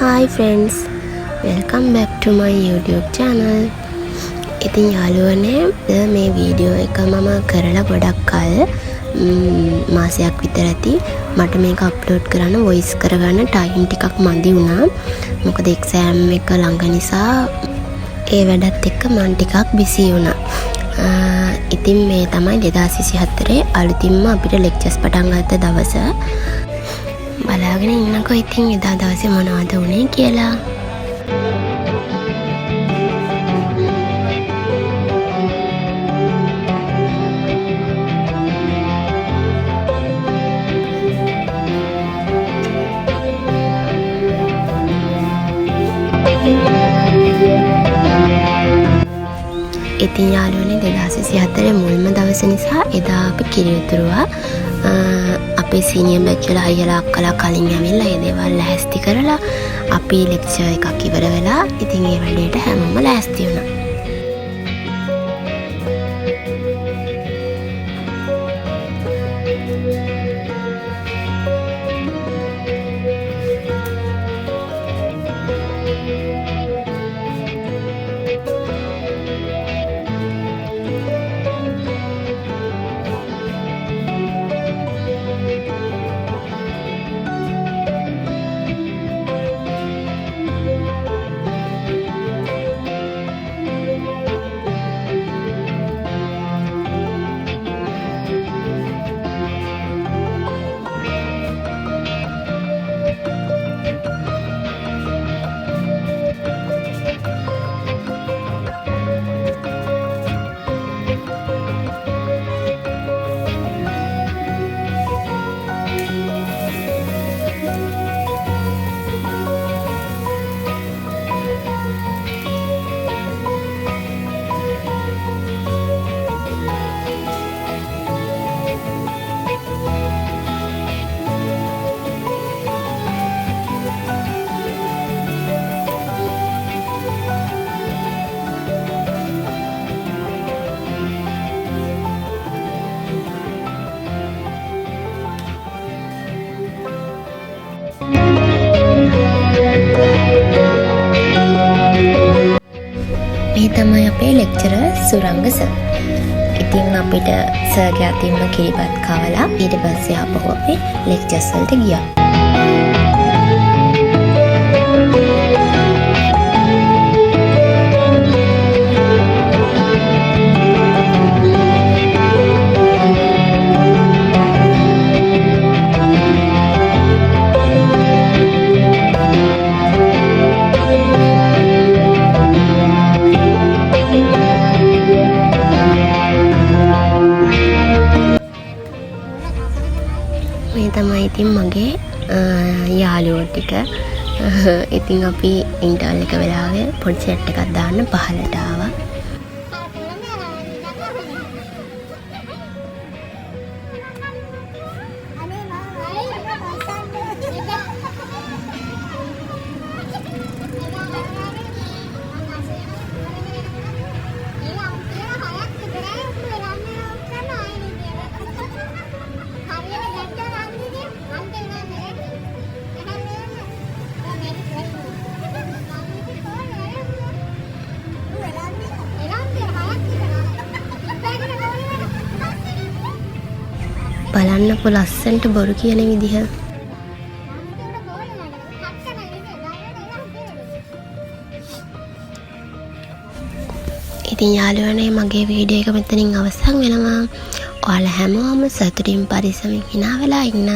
Hi friends, welcome back to my YouTube channel. ඉතින් යාළුවනේ මේ වීඩියෝ එක මම කරලා ගොඩක් කල් මාසයක් විතර ඇති. මට මේක අප්ලෝඩ් කරන්න වොයිස් කරගන්න ටයිම් ටිකක් මදි වුණා. මොකද එක්සෑම් එක ළඟ නිසා ඒ වැඩත් එක්ක මම ටිකක් බිසි වුණා. ඉතින් මේ තමයි 2024 අලුතින්ම අපිට ලෙක්චර්ස් පටන් ගත්ත දවස. බලාගෙන ඉන්නකෝ ඉතින් එදා දවසේ මොනවද වුනේ කියලා. ඉතින් යාළුවනේ 2024 මුල්ම දවස නිසා එදා අපි කිරියුතුරුවා අපේ සීනියර් බැච් වල අයියලා අක්කලා කලින් ඇවිල්ලා ඒ දේවල් ලෑස්ති කරලා අපි ලෙක්චර් එකක් ඉවර වෙලා ඉතින් ඒ වැඩේට හැමෝම ලෑස්ති වුණා. මේ තමයි අපේ ලෙක්චරර් සුරංග සර්. ඉතින් අපිට සර්ගේ අතින්ම කිරිබත් කාලා ඊට පස්සේ ආපහු අපි ලෙක්චර්ස් වලට ගියා. මේ තමයි ඉතින් මගේ යාළුවෝ ටික. ඉතින් අපි ඉන්ටර්වල් එක වෙලාවේ පොඩි සෙට් එකක් දාන්න පහලට ආවා. බලන්නකො ලස්සන්ට බොරු කියන විදිහ. ඉතින් යාළුවනේ මගේ වීඩියෝ එක මෙතනින් අවසන් වෙනවා. ඔයාලා හැමෝම සතුටින් පරිස්සමින් hina වෙලා ඉන්න.